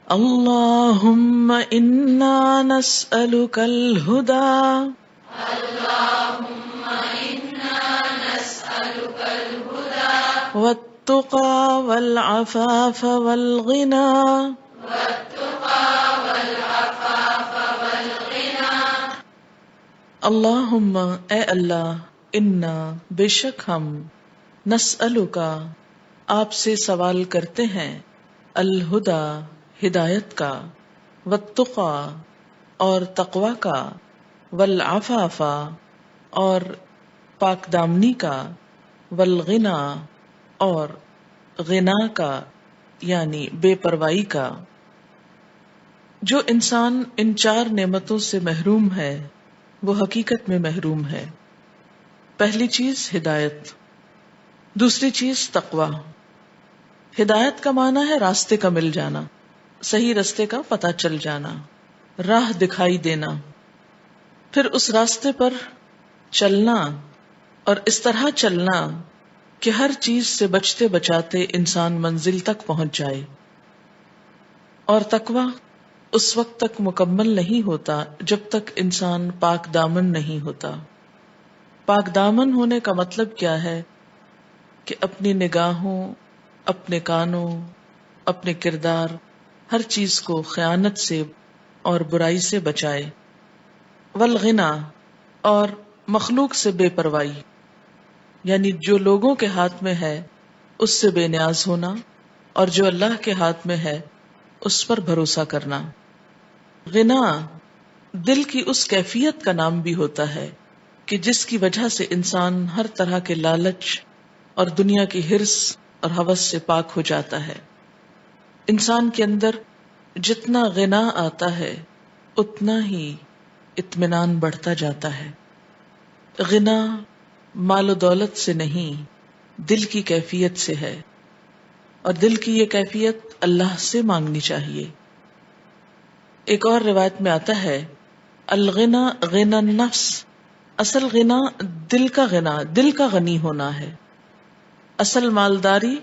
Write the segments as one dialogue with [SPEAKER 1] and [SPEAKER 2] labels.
[SPEAKER 1] اللہم انا نسألک الہدی والتقى والعفاف والغنى اللہم اے اللہ، انا بے شک ہم، نسألکا آپ سے سوال کرتے ہیں، الہدی ہدایت کا، والتقى اور تقوی کا، والعفاف اور پاک دامنی کا، والغنی اور غنا کا یعنی بے پروائی کا۔ جو انسان ان چار نعمتوں سے محروم ہے وہ حقیقت میں محروم ہے۔ پہلی چیز ہدایت، دوسری چیز تقوی۔ ہدایت کا معنی ہے راستے کا مل جانا، صحیح راستے کا پتہ چل جانا، راہ دکھائی دینا، پھر اس راستے پر چلنا اور اس طرح چلنا کہ ہر چیز سے بچتے بچاتے انسان منزل تک پہنچ جائے۔ اور تقوی اس وقت تک مکمل نہیں ہوتا جب تک انسان پاک دامن نہیں ہوتا۔ پاک دامن ہونے کا مطلب کیا ہے؟ کہ اپنی نگاہوں، اپنے کانوں، اپنے کردار، ہر چیز کو خیانت سے اور برائی سے بچائے۔ والغنا اور مخلوق سے بے پروائی، یعنی جو لوگوں کے ہاتھ میں ہے اس سے بے نیاز ہونا، اور جو اللہ کے ہاتھ میں ہے اس پر بھروسہ کرنا۔ غنا دل کی اس کیفیت کا نام بھی ہوتا ہے کہ جس کی وجہ سے انسان ہر طرح کے لالچ اور دنیا کی حرص اور ہوس سے پاک ہو جاتا ہے۔ انسان کے اندر جتنا غنا آتا ہے اتنا ہی اطمینان بڑھتا جاتا ہے۔ غنا مال و دولت سے نہیں، دل کی کیفیت سے ہے، اور دل کی یہ کیفیت اللہ سے مانگنی چاہیے۔ ایک اور روایت میں آتا ہے الغنا غنا النفس، اصل غنا دل کا غنا، دل کا غنی ہونا ہے، اصل مالداری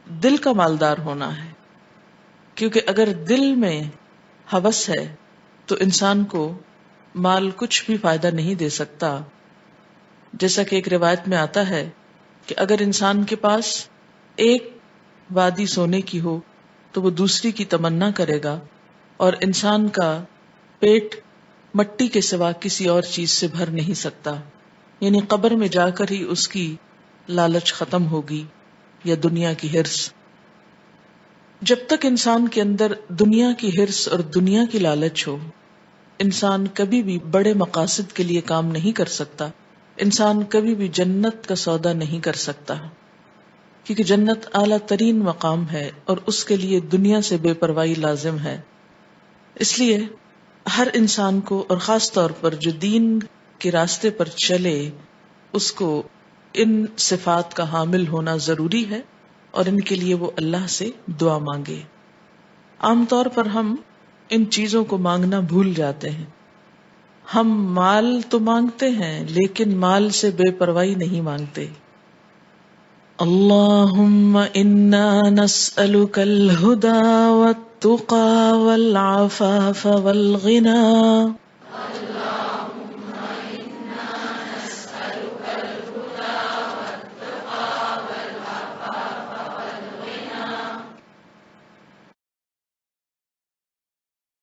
[SPEAKER 1] دل کا مالدار ہونا ہے۔ کیونکہ اگر دل میں ہوس ہے تو انسان کو مال کچھ بھی فائدہ نہیں دے سکتا۔ جیسا کہ ایک روایت میں آتا ہے کہ اگر انسان کے پاس ایک وادی سونے کی ہو تو وہ دوسری کی تمنا کرے گا، اور انسان کا پیٹ مٹی کے سوا کسی اور چیز سے بھر نہیں سکتا، یعنی قبر میں جا کر ہی اس کی لالچ ختم ہوگی یا دنیا کی حرص۔ جب تک انسان کے اندر دنیا کی حرص اور دنیا کی لالچ ہو، انسان کبھی بھی بڑے مقاصد کے لیے کام نہیں کر سکتا، انسان کبھی بھی جنت کا سودا نہیں کر سکتا، کیونکہ جنت اعلیٰ ترین مقام ہے اور اس کے لیے دنیا سے بے پرواہی لازم ہے۔ اس لیے ہر انسان کو، اور خاص طور پر جو دین کے راستے پر چلے، اس کو ان صفات کا حامل ہونا ضروری ہے، اور ان کے لیے وہ اللہ سے دعا مانگے۔ عام طور پر ہم ان چیزوں کو مانگنا بھول جاتے ہیں۔ ہم مال تو مانگتے ہیں لیکن مال سے بے پرواہی نہیں مانگتے۔ اللہم انا نسألک الہدی والتقی والعفاف والغنی۔